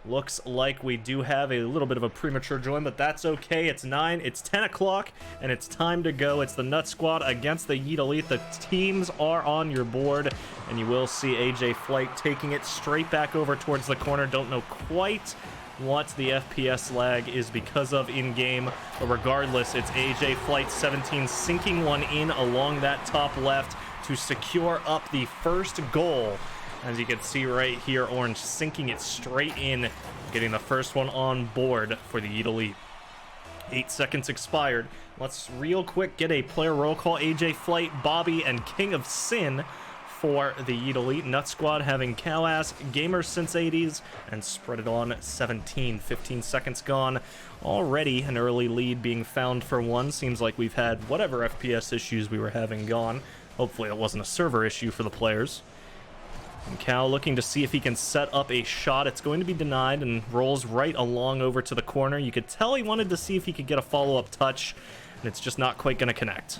Looks like we do have a little bit of a premature join, but that's okay. It's 10 o'clock, and it's time to go. It's the NUTT Squad against the Yeet Elite. The teams are on your board, and you will see AJ Flight taking it straight back over towards the corner. Don't know quite what the FPS lag is because of in-game, but regardless, it's AJ Flight 17 sinking one in along that top left to secure up the first goal. As you can see right here, Orange sinking it straight in, getting the first one on board for the Yeet Elite. 8 seconds expired. Let's real quick get a player roll call. AJ Flight, Bobby, and King of Sin for the Yeet Elite. NUTT Squad having Cowass, Gamers Since 80s, and Spread It On 17. 15 seconds gone. Already an early lead being found for one. Seems like we've had whatever FPS issues we were having gone. Hopefully it wasn't a server issue for the players. And Cal looking to see if he can set up a shot. It's going to be denied and rolls right along over to the corner. You could tell he wanted to see if he could get a follow-up touch, and it's just not quite going to connect.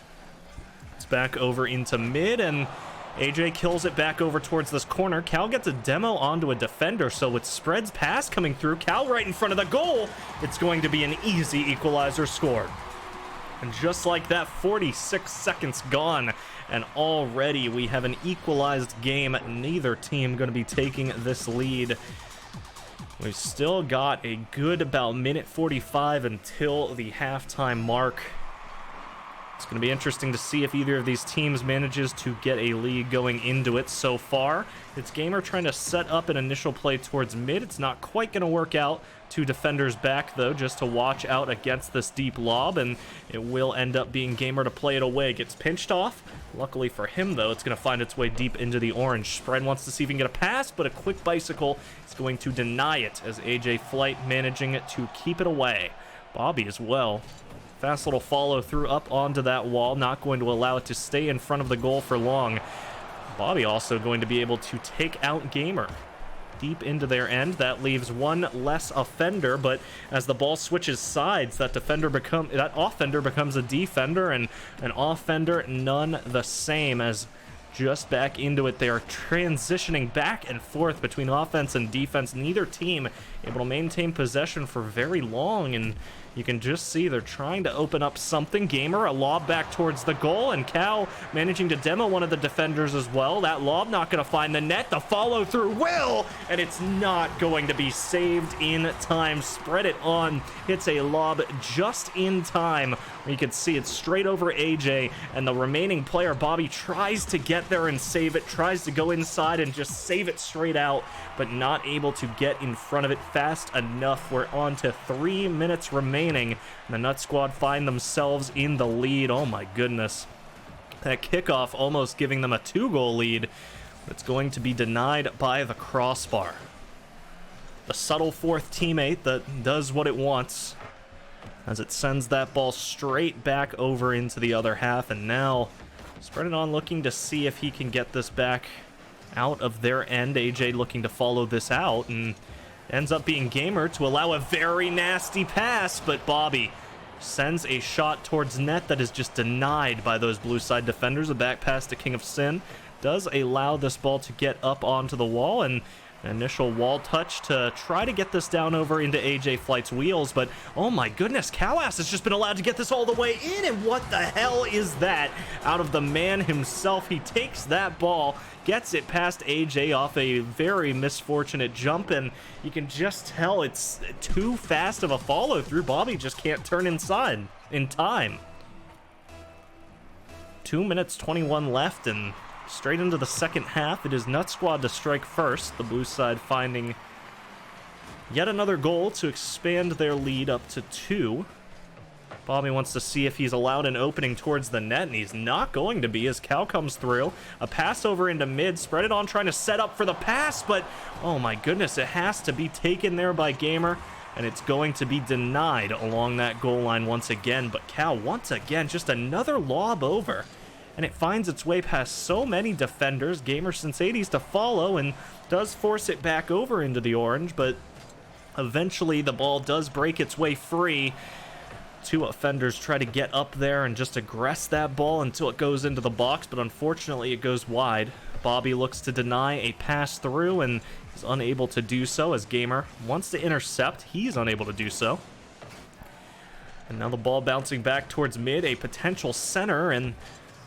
It's back over into mid, and AJ kills it back over towards this corner. Cal gets a demo onto a defender, so with Spread's pass coming through, Cal right in front of the goal, it's going to be an easy equalizer scored. And just like that, 46 seconds gone, and already we have an equalized game. Neither team going to be taking this lead. We've still got a good about minute 45 until the halftime mark. It's going to be interesting to see if either of these teams manages to get a lead going into it. So far, it's Gamer trying to set up an initial play towards mid. It's not quite going to work out. 2 defenders back, though, just to watch out against this deep lob, and it will end up being Gamer to play it away. Gets pinched off. Luckily for him, though, it's going to find its way deep into the orange. Spread wants to see if he can get a pass, but a quick bicycle is going to deny it as AJ Flight managing to keep it away. Bobby as well. Fast little follow through up onto that wall, not going to allow it to stay in front of the goal for long. Bobby also going to be able to take out Gamer deep into their end. That leaves one less offender, but as the ball switches sides, that offender becomes a defender, and an offender none the same. As just back into it, they are transitioning back and forth between offense and defense. Neither team able to maintain possession for very long, and you can just see they're trying to open up something. Gamer, a lob back towards the goal, and Cal managing to demo one of the defenders as well. That lob not going to find the net. The follow through will, and it's not going to be saved in time. Spread It On hits a lob just in time. You can see it straight over AJ, and the remaining player, Bobby, tries to get there and save it, tries to go inside and just save it straight out, but not able to get in front of it fast enough. We're on to 3 minutes remaining, and the NUTT Squad find themselves in the lead. Oh my goodness. That kickoff almost giving them a 2-goal lead. It's going to be denied by the crossbar. The subtle fourth teammate that does what it wants, as it sends that ball straight back over into the other half, and now Spread It On looking to see if he can get this back out of their end. AJ looking to follow this out, and ends up being Gamer to allow a very nasty pass, but Bobby sends a shot towards net that is just denied by those blue side defenders. A back pass to King of Sin does allow this ball to get up onto the wall, and an initial wall touch to try to get this down over into AJ Flight's wheels, but oh my goodness, Cowass has just been allowed to get this all the way in, and what the hell is that? Out of the man himself, he takes that ball, gets it past AJ off a very misfortunate jump, and you can just tell it's too fast of a follow through. Bobby just can't turn inside in time. 2 minutes 21 left, and straight into the second half. It is NUTT Squad to strike first. The blue side finding yet another goal to expand their lead up to 2. Bobby wants to see if he's allowed an opening towards the net, and he's not going to be as Cal comes through. A pass over into mid. Spread It On trying to set up for the pass, but oh my goodness, it has to be taken there by Gamer, and it's going to be denied along that goal line once again. But Cal, once again, just another lob over, and it finds its way past so many defenders. Gamer Since 80s to follow, and does force it back over into the orange, but eventually the ball does break its way free. 2 offenders try to get up there and just aggress that ball until it goes into the box, but unfortunately it goes wide. Bobby looks to deny a pass through, and is unable to do so as Gamer wants to intercept. He's unable to do so. And now the ball bouncing back towards mid, a potential center, and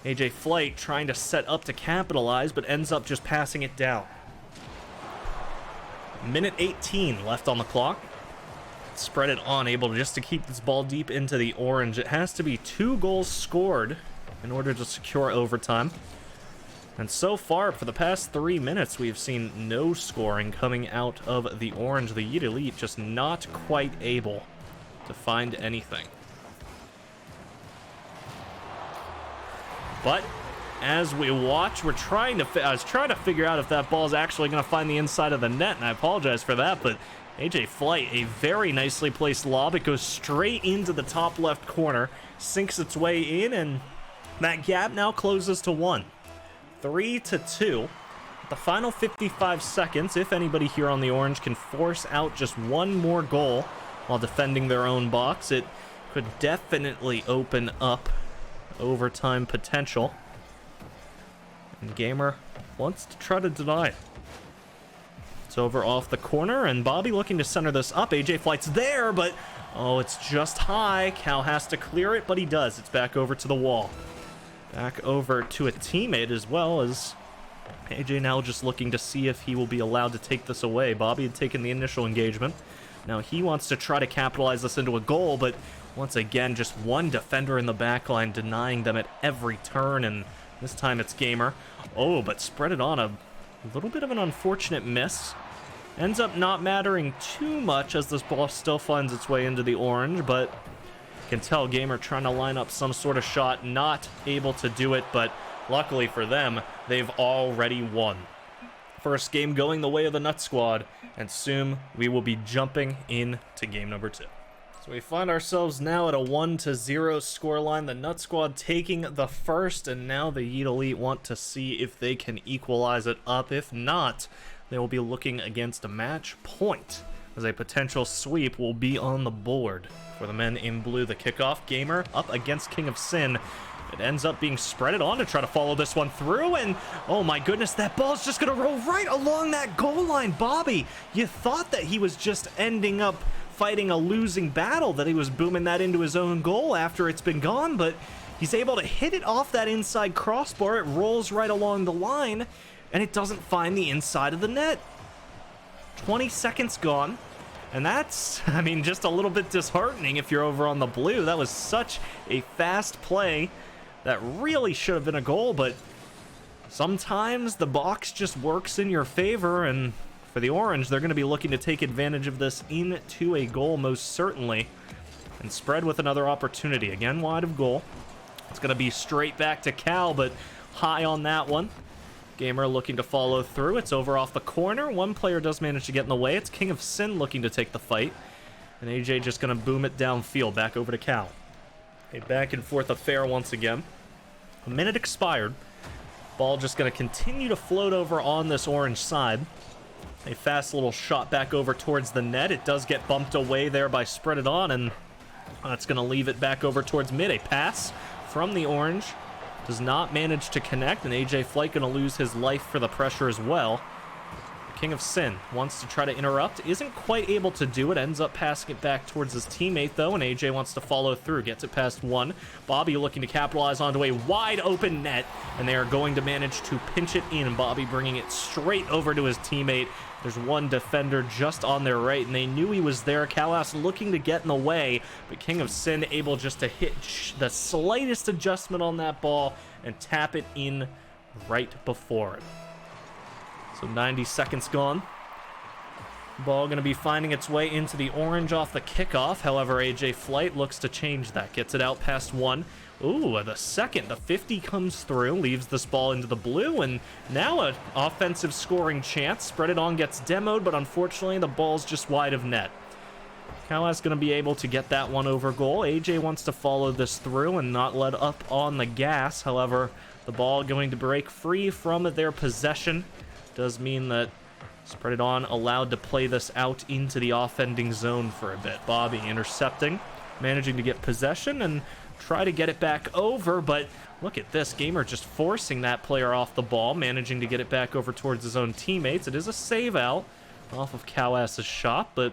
AJ Flight trying to set up to capitalize, but ends up just passing it down. Minute 18 left on the clock. Spread it on, able just to keep this ball deep into the orange. It has to be 2 goals scored in order to secure overtime. And so far, for the past 3 minutes, we've seen no scoring coming out of the orange. The Yeet Elite just not quite able to find anything. But as we watch, I was trying to figure out if that ball is actually going to find the inside of the net, and I apologize for that, but AJ Flight, a very nicely placed lob. It goes straight into the top left corner, sinks its way in, and that gap now closes to 1. 3-2. The final 55 seconds, if anybody here on the orange can force out just one more goal while defending their own box, it could definitely open up overtime potential. And Gamer wants to try to deny it. It's over off the corner, and Bobby looking to center this up. AJ Flight's there, but oh, it's just high. Cal has to clear it, but he does. It's back over to the wall. Back over to a teammate, as well as AJ now just looking to see if he will be allowed to take this away. Bobby had taken the initial engagement. Now he wants to try to capitalize this into a goal, but once again, just one defender in the backline denying them at every turn, and this time it's Gamer. Oh, but spread it on, a little bit of an unfortunate miss. Ends up not mattering too much as this ball still finds its way into the orange, but you can tell Gamer trying to line up some sort of shot, not able to do it, but luckily for them, they've already won. First game going the way of the NUTT squad, and soon we will be jumping into game number 2. So we find ourselves now at a 1-0 scoreline. The NUTT squad taking the first, and now the Yeet Elite want to see if they can equalize it up. If not, they will be looking against a match point, as a potential sweep will be on the board. For the men in blue, the kickoff. Gamer up against King of Sin. It ends up being spreaded on to try to follow this one through, and oh my goodness, that ball's just gonna roll right along that goal line. Bobby, you thought that he was just ending up fighting a losing battle, that he was booming that into his own goal after it's been gone, but he's able to hit it off that inside crossbar. It rolls right along the line, and it doesn't find the inside of the net. 20 seconds gone. And that's, I mean, just a little bit disheartening if you're over on the blue. That was such a fast play that really should have been a goal, but sometimes the box just works in your favor, and for the orange, they're going to be looking to take advantage of this into a goal most certainly, and spread with another opportunity. Again, wide of goal. It's going to be straight back to Cal, but high on that one. Gamer looking to follow through. It's over off the corner. One player does manage to get in the way. It's King of Sin looking to take the fight. And AJ just going to boom it downfield. Back over to Cal. A back and forth affair once again. A minute expired. Ball just going to continue to float over on this orange side. A fast little shot back over towards the net. It does get bumped away there by Spread It On, and that's going to leave it back over towards mid. A pass from the orange. Does not manage to connect, and AJ Flight going to lose his life for the pressure as well. King of Sin wants to try to interrupt, isn't quite able to do it, ends up passing it back towards his teammate though, and AJ wants to follow through, gets it past one. Bobby looking to capitalize onto a wide open net, and they are going to manage to pinch it in. Bobby bringing it straight over to his teammate. There's one defender just on their right, and they knew he was there. Kalas looking to get in the way, but King of Sin able just to hit the slightest adjustment on that ball and tap it in right before it. So 90 seconds gone. Ball going to be finding its way into the orange off the kickoff. However, AJ Flight looks to change that. Gets it out past one. Ooh, the second. The 50 comes through, leaves this ball into the blue, and now an offensive scoring chance. Spread It On gets demoed, but unfortunately the ball's just wide of net. Kalas going to be able to get that one over goal. AJ wants to follow this through and not let up on the gas. However, the ball going to break free from their possession. Does mean that Spread It On allowed to play this out into the offending zone for a bit. Bobby intercepting, managing to get possession and try to get it back over, but look at this. Gamer just forcing that player off the ball, managing to get it back over towards his own teammates. It is a save out, off of Cowass's shot, but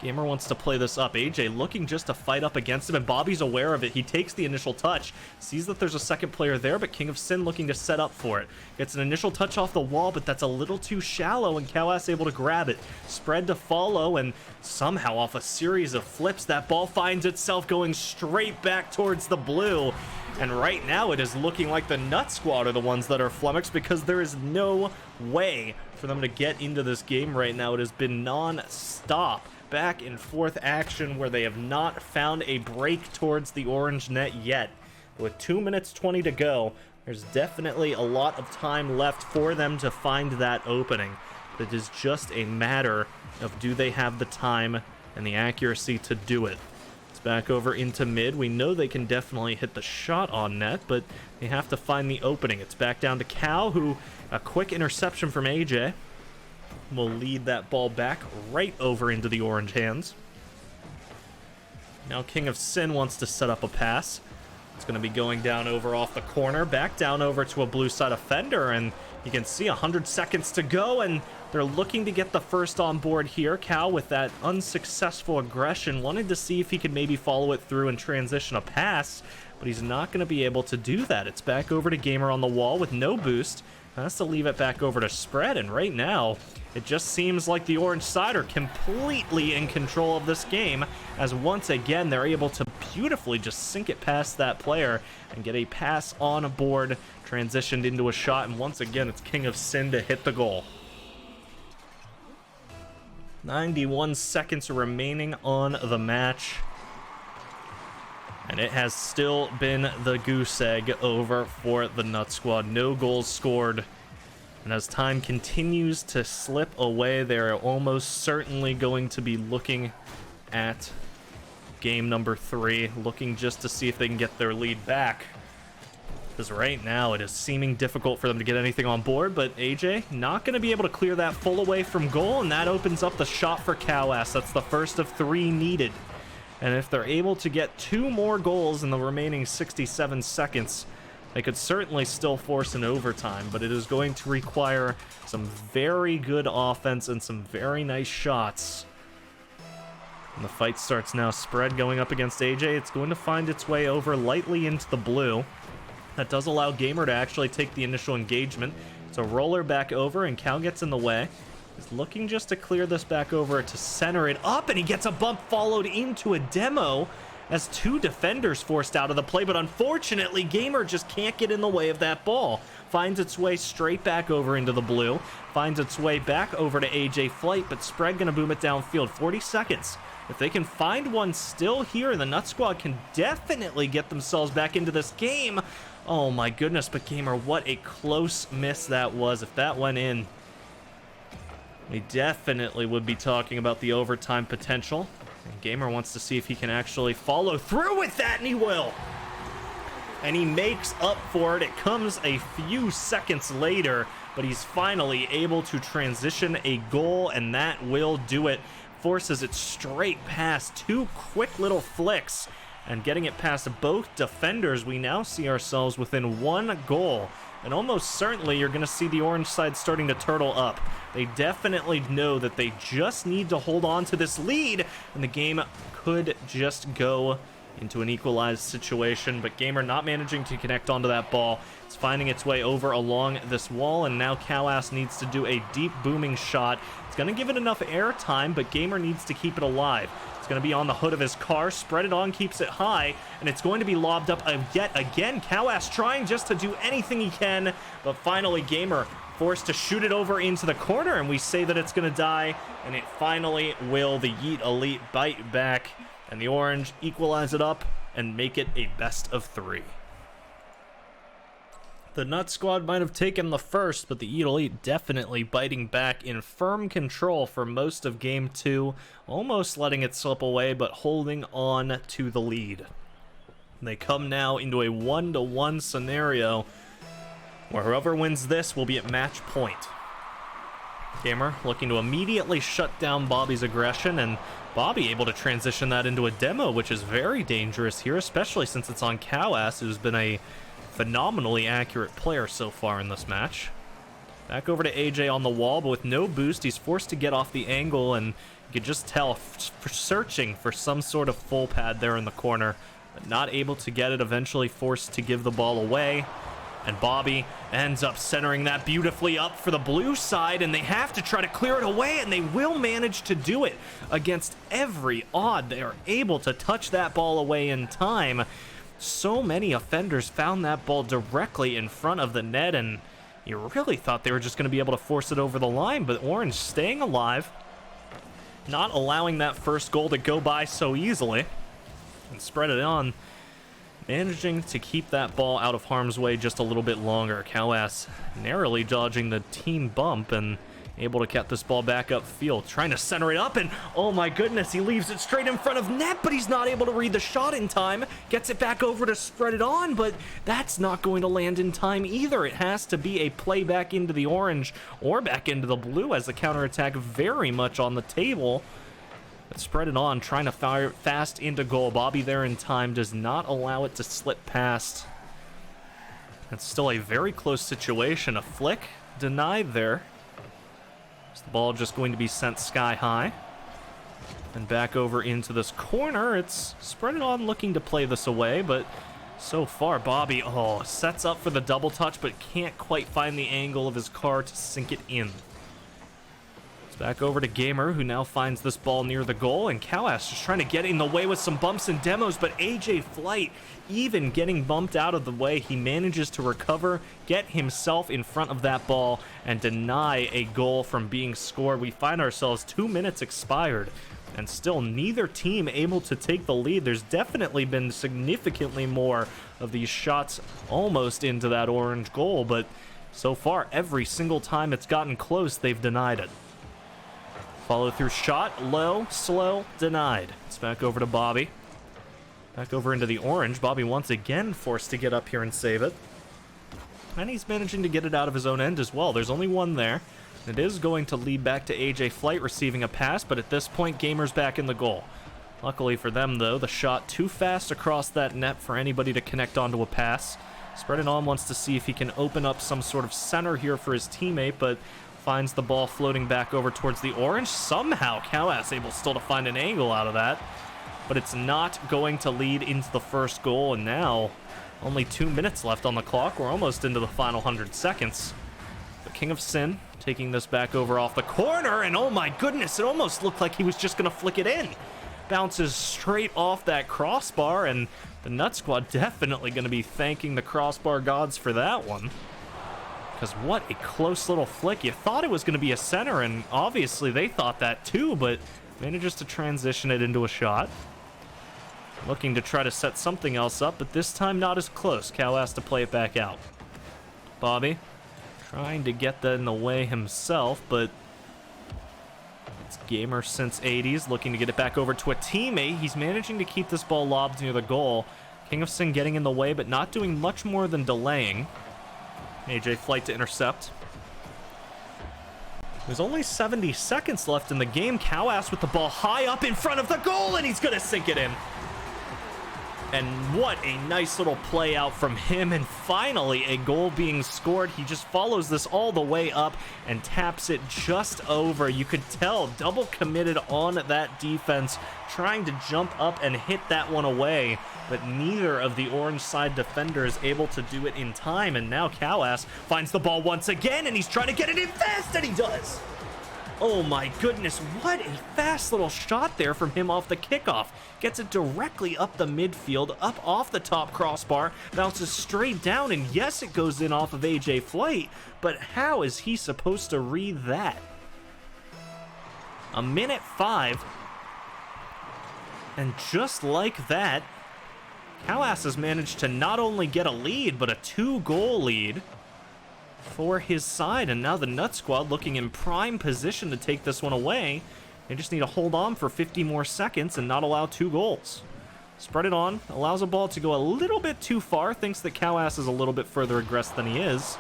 Gamer wants to play this up. AJ looking just to fight up against him, and Bobby's aware of it. He takes the initial touch, sees that there's a second player there, but King of Sin looking to set up for it. Gets an initial touch off the wall, but that's a little too shallow, and Cowass able to grab it. Spread to follow, and somehow off a series of flips, that ball finds itself going straight back towards the blue. And right now it is looking like the NUTT squad are the ones that are flummoxed, because there is no way for them to get into this game right now. It has been non-stop back and forth action where they have not found a break towards the orange net yet. With 2 minutes 20 to go, there's definitely a lot of time left for them to find that opening. It is just a matter of, do they have the time and the accuracy to do it? It's back over into mid. We know they can definitely hit the shot on net, but they have to find the opening. It's back down to Cal, who, a quick interception from AJ, will lead that ball back right over into the orange hands. Now King of Sin wants to set up a pass. It's going to be going down over off the corner, back down over to a blue side offender, and you can see 100 seconds to go, and they're looking to get the first on board here. Cal, with that unsuccessful aggression, wanted to see if he could maybe follow it through and transition a pass, but he's not going to be able to do that. It's back over to Gamer on the wall with no boost. Has to leave it back over to Spread, and right now it just seems like the orange side are completely in control of this game, as once again they're able to beautifully just sink it past that player and get a pass on a board, transitioned into a shot, and once again it's King of Sin to hit the goal. 91 seconds remaining on the match, and it has still been the goose egg over for the NUTT squad. No goals scored. And as time continues to slip away, they're almost certainly going to be looking at game number 3, looking just to see if they can get their lead back. Because right now it is seeming difficult for them to get anything on board, but AJ not going to be able to clear that full away from goal, and that opens up the shot for Cowass. That's the first of 3 needed. And if they're able to get 2 more goals in the remaining 67 seconds, they could certainly still force an overtime, but it is going to require some very good offense and some very nice shots. And the fight starts now. Spread going up against AJ. It's going to find its way over lightly into the blue. That does allow Gamer to actually take the initial engagement. It's a roller back over, and Cal gets in the way. He's looking just to clear this back over to center it up, and he gets a bump followed into a demo as 2 defenders forced out of the play, but unfortunately Gamer just can't get in the way of that ball. Finds its way straight back over into the blue, finds its way back over to AJ Flight, but Spread gonna boom it downfield. 40 seconds. If they can find one still here, the NUTT squad can definitely get themselves back into this game. Oh my goodness, but Gamer, what a close miss that was. If that went in, we definitely would be talking about the overtime potential. And Gamer wants to see if he can actually follow through with that, and he will. And he makes up for it. It comes a few seconds later, but he's finally able to transition a goal, and that will do it. Forces it straight past 2 quick little flicks, and getting it past both defenders, we now see ourselves within 1 goal. And almost certainly you're going to see the orange side starting to turtle up. They definitely know that they just need to hold on to this lead, and the game could just go into an equalized situation, but Gamer not managing to connect onto that ball. It's finding its way over along this wall, and now Cowass needs to do a deep booming shot. It's going to give it enough air time, but Gamer needs to keep it alive. It's going to be on the hood of his car, spread it on, keeps it high, and it's going to be lobbed up yet again. Cowass trying just to do anything he can, but finally Gamer forced to shoot it over into the corner, and we say that it's going to die, and it finally will. The Yeet Elite bite back, and the orange equalize it up and make it a best of 3. The NUTT squad might have taken the first, but the Yeet Elite definitely biting back in firm control for most of game 2, almost letting it slip away, but holding on to the lead. They come now into a 1-to-1 scenario where whoever wins this will be at match point. Gamer looking to immediately shut down Bobby's aggression, and Bobby able to transition that into a demo, which is very dangerous here, especially since it's on Cowass, who's been a phenomenally accurate player so far in this match. Back over to AJ on the wall, but with no boost, he's forced to get off the angle, and you could just tell searching for some sort of full pad there in the corner, but not able to get it, eventually forced to give the ball away. And Bobby ends up centering that beautifully up for the blue side, and they have to try to clear it away, and they will manage to do it against every odd. They are able to touch that ball away in time. So many offenders found that ball directly in front of the net, and you really thought they were just going to be able to force it over the line, but Orange staying alive, not allowing that first goal to go by so easily, and spread it on, managing to keep that ball out of harm's way just a little bit longer. Cowas narrowly dodging the team bump and able to get this ball back upfield, trying to center it up, and oh my goodness, he leaves it straight in front of net, but he's not able to read the shot in time. Gets it back over to spread it on, but that's not going to land in time either. It has to be a play back into the orange or back into the blue, as the counterattack very much on the table. But spread it on, trying to fire fast into goal. Bobby there in time does not allow it to slip past. It's still a very close situation. A flick denied there. The ball just going to be sent sky high. And back over into this corner. It's spread it on, looking to play this away, but so far Bobby, sets up for the double touch, but can't quite find the angle of his car to sink it in. It's back over to Gamer, who now finds this ball near the goal, and Cowas just trying to get in the way with some bumps and demos, but AJ Flight, even getting bumped out of the way, he manages to recover, get himself in front of that ball, and deny a goal from being scored. We find ourselves 2 minutes expired, and still neither team able to take the lead. There's definitely been significantly more of these shots almost into that orange goal, but so far, every single time it's gotten close, they've denied it. Follow through shot, low, slow, denied. It's back over to Bobby. Back over into the orange. Bobby once again forced to get up here and save it. And he's managing to get it out of his own end as well. There's only one there. It is going to lead back to AJ Flight receiving a pass, but at this point, Gamer's back in the goal. Luckily for them, though, the shot too fast across that net for anybody to connect onto a pass. Spread it on, wants to see if he can open up some sort of center here for his teammate, but finds the ball floating back over towards the orange. Somehow, Cowas able still to find an angle out of that, but it's not going to lead into the first goal, and now only 2 minutes left on the clock. We're almost into the final 100 seconds. The King of Sin taking this back over off the corner, and oh my goodness, it almost looked like he was just going to flick it in. Bounces straight off that crossbar, and the NUTT squad definitely going to be thanking the crossbar gods for that one. Because what a close little flick. You thought it was going to be a center, and obviously they thought that too, but manages to transition it into a shot. Looking to try to set something else up, but this time not as close. Cal has to play it back out. Bobby trying to get that in the way himself, but it's Gamer since 80s, looking to get it back over to a teammate. He's managing to keep this ball lobbed near the goal. King of Sin getting in the way, but not doing much more than delaying. AJ Flight to intercept. There's only 70 seconds left in the game. Cowas with the ball high up in front of the goal, and he's going to sink it in. And what a nice little play out from him, and finally a goal being scored. He just follows this all the way up and taps it just over. You could tell, double committed on that defense, trying to jump up and hit that one away, but neither of the orange side defenders able to do it in time. And now Cowas finds the ball once again, and he's trying to get it in fast, and he does. Oh my goodness, what a fast little shot there from him off the kickoff. Gets it directly up the midfield, up off the top crossbar, bounces straight down, and yes, it goes in off of AJ Flight, but how is he supposed to read that? A minute 5, and just like that, Cowas has managed to not only get a lead, but a 2-goal lead for his side, and now the NUTT squad looking in prime position to take this one away. They just need to hold on for 50 more seconds and not allow 2 goals. Spread it on, allows a ball to go a little bit too far, thinks that Cowas is a little bit further aggressive than he is.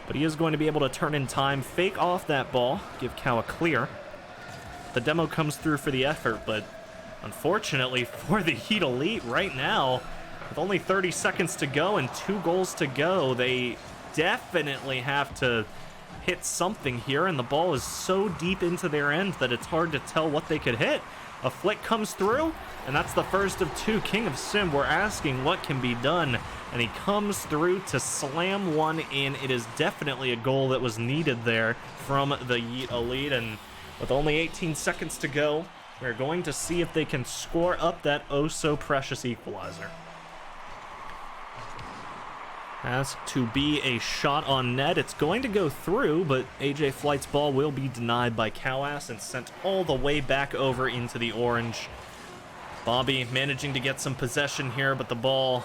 But he is going to be able to turn in time, fake off that ball, give Cow a clear. The demo comes through for the effort, but unfortunately for the Yeet Elite right now, with only 30 seconds to go and 2 goals to go, they definitely have to hit something here, and the ball is so deep into their end that it's hard to tell what they could hit. A flick comes through, and that's the first of two. King of Sim, we're asking what can be done, and he comes through to slam one in. It is definitely a goal that was needed there from the Yeet Elite, and with only 18 seconds to go, we're going to see if they can score up that oh-so-precious equalizer. Has to be a shot on net. It's going to go through, but AJ Flight's ball will be denied by Cowass and sent all the way back over into the orange. Bobby managing to get some possession here, but the ball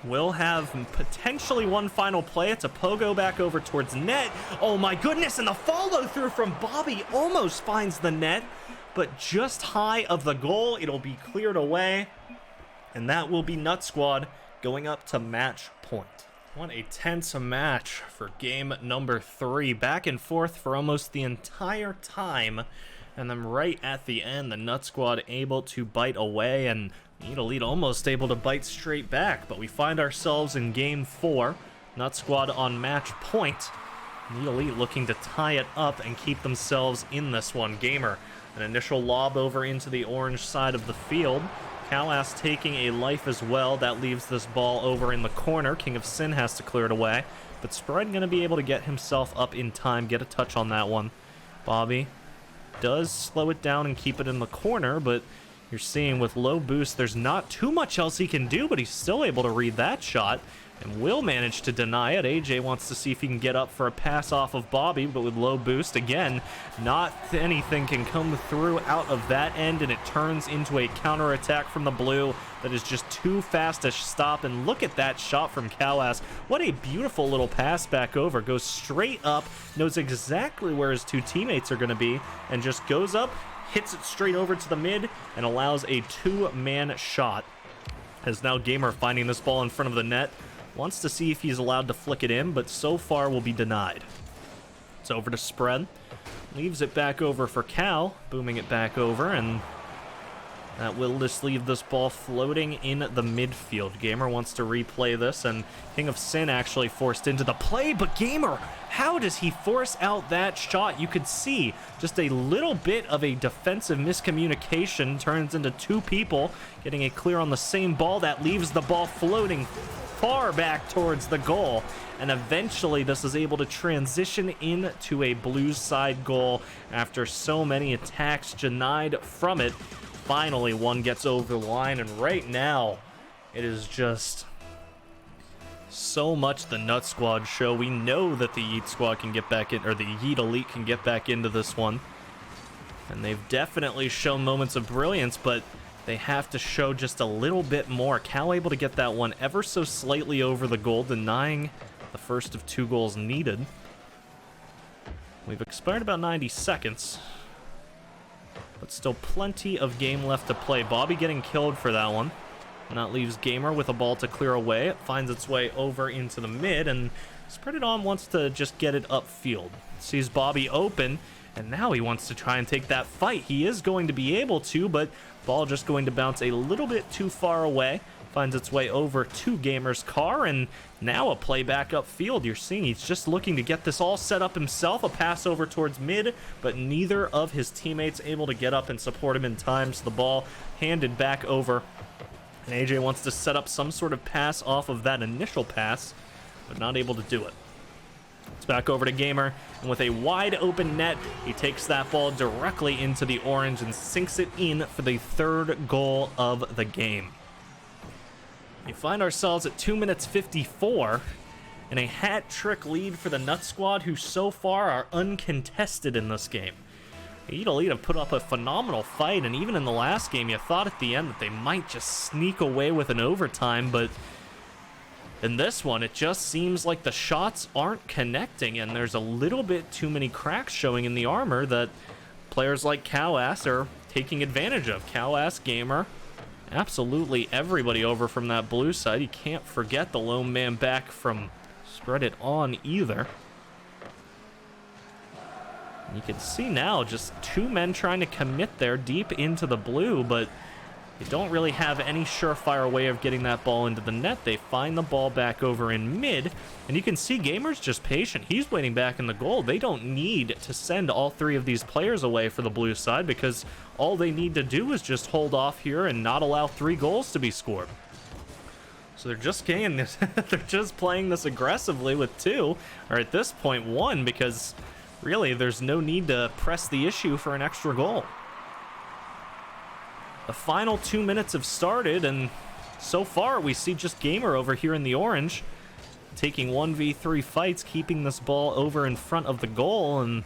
will have potentially one final play. It's a pogo back over towards net. Oh my goodness, and the follow through from Bobby almost finds the net, but just high of the goal. It'll be cleared away, and that will be NUTT Squad going up to match point. What a tense match for game number 3. Back and forth for almost the entire time. And then right at the end, the NUTT Squad able to bite away, and Yeet Elite almost able to bite straight back. But we find ourselves in game 4. NUTT Squad on match point. Yeet Elite looking to tie it up and keep themselves in this one. Gamer, an initial lob over into the orange side of the field. Cowass taking a life as well. That leaves this ball over in the corner. King of Sin has to clear it away, but Spread going to be able to get himself up in time, get a touch on that one. Bobby does slow it down and keep it in the corner, but you're seeing with low boost, there's not too much else he can do, but he's still able to read that shot and will manage to deny it. AJ wants to see if he can get up for a pass off of Bobby, but with low boost, again, not anything can come through out of that end, and it turns into a counterattack from the blue that is just too fast to stop. And look at that shot from Cowass. What a beautiful little pass back over. Goes straight up, knows exactly where his two teammates are going to be, and just goes up, hits it straight over to the mid, and allows a two-man shot. As now Gamer finding this ball in front of the net. Wants to see if he's allowed to flick it in, but so far will be denied. It's over to Spread. Leaves it back over for Cal, booming it back over, and that will just leave this ball floating in the midfield. Gamer wants to replay this, and King of Sin actually forced into the play, but Gamer, how does he force out that shot? You could see just a little bit of a defensive miscommunication turns into two people getting a clear on the same ball. That leaves the ball floating far back towards the goal, and eventually this is able to transition into a Blues side goal after so many attacks denied from it. Finally one gets over the line, and right now it is just so much the NUTT Squad show. We know that the Yeet Squad can get back in, or the Yeet Elite can get back into this one, and they've definitely shown moments of brilliance, but they have to show just a little bit more. Cal able to get that one ever so slightly over the goal, denying the first of two goals needed. We've expired about 90 seconds, but still plenty of game left to play. Bobby getting killed for that one. And that leaves Gamer with a ball to clear away. It finds its way over into the mid, and Spread It On wants to just get it upfield. Sees Bobby open, and now he wants to try and take that fight. He is going to be able to, but ball just going to bounce a little bit too far away. Finds its way over to Gamer's car, and now a play back upfield. You're seeing he's just looking to get this all set up himself. A pass over towards mid, but neither of his teammates able to get up and support him in time, so the ball handed back over. And AJ wants to set up some sort of pass off of that initial pass, but not able to do it. It's back over to Gamer, and with a wide open net, he takes that ball directly into the orange and sinks it in for the third goal of the game. We find ourselves at 2 minutes 54 and a hat-trick lead for the NUTT Squad, who so far are uncontested in this game. Yeet Elite have put up a phenomenal fight, and even in the last game, you thought at the end that they might just sneak away with an overtime, but in this one, it just seems like the shots aren't connecting, and there's a little bit too many cracks showing in the armor that players like Cowass are taking advantage of. Cowass, Gamer, absolutely everybody over from that blue side. You can't forget the lone man back from Spread It On either. You can see now just two men trying to commit there deep into the blue, but They don't really have any surefire way of getting that ball into the net. They find the ball back over in mid, and you can see Gamer's just patient. He's waiting back in the goal. They don't need to send all three of these players away for the blue side, because all they need to do is just hold off here and not allow 3 goals to be scored. So they're just getting this, they're just playing this aggressively with 2, or at this point 1, because really there's no need to press the issue for an extra goal. The final 2 minutes have started, and so far we see just Gamer over here in the orange taking 1v3 fights, keeping this ball over in front of the goal, and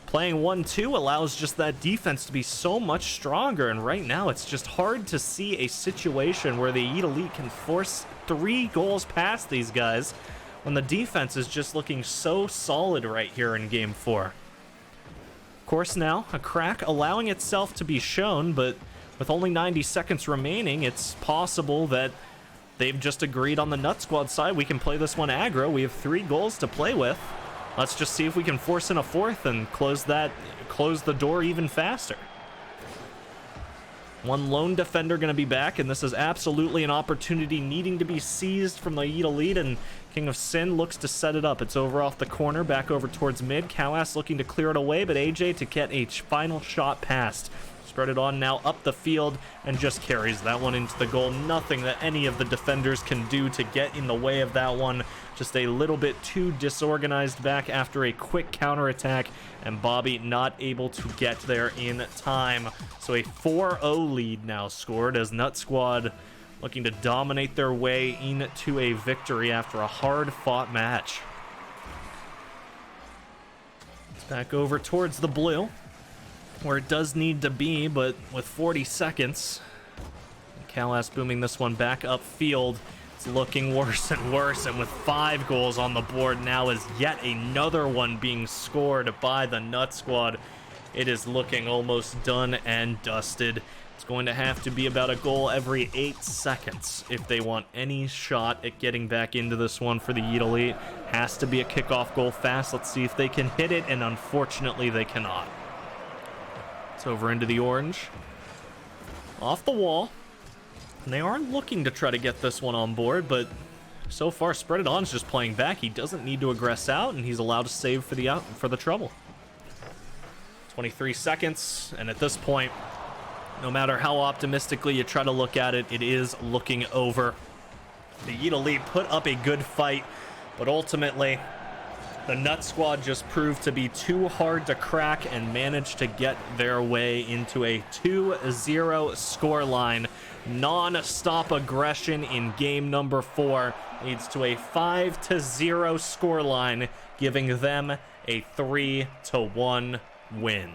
playing 1-2 allows just that defense to be so much stronger. And right now it's just hard to see a situation where the Yeet Elite can force 3 goals past these guys when the defense is just looking so solid right here in game 4. Of course, now a crack allowing itself to be shown, but with only 90 seconds remaining, it's possible that they've just agreed on the NUTT squad side. We can play this one aggro. We have 3 goals to play with. Let's just see if we can force in a 4th and close the door even faster. One lone defender going to be back, and this is absolutely an opportunity needing to be seized from the Yeet Elite, and King of Sin looks to set it up. It's over off the corner, back over towards mid. Kawas looking to clear it away, but AJ to get a final shot past. Spread it on now up the field and just carries that one into the goal. Nothing that any of the defenders can do to get in the way of that one. Just a little bit too disorganized back after a quick counterattack, and Bobby not able to get there in time. So a 4-0 lead now scored as NUTT Squad looking to dominate their way into a victory after a hard-fought match. It's back over towards the blue, where it does need to be, but with 40 seconds, Kalas booming this one back upfield. It's looking worse and worse, and with 5 goals on the board now is yet another one being scored by the NUTT Squad. It is looking almost done and dusted. It's going to have to be about a goal every 8 seconds if they want any shot at getting back into this one for the Yeet Elite. Has to be a kickoff goal fast. Let's see if they can hit it, and unfortunately they cannot. It's over into the orange. Off the wall. And they are looking to try to get this one on board, but so far Spread It On's just playing back. He doesn't need to aggress out, and he's allowed to save for the trouble. 23 seconds, and at this point, no matter how optimistically you try to look at it, it is looking over. The Yeet Elite put up a good fight, but ultimately, the NUTT Squad just proved to be too hard to crack and managed to get their way into a 2-0 scoreline. Non-stop aggression in game number 4 leads to a 5-0 scoreline, giving them a 3-1 win.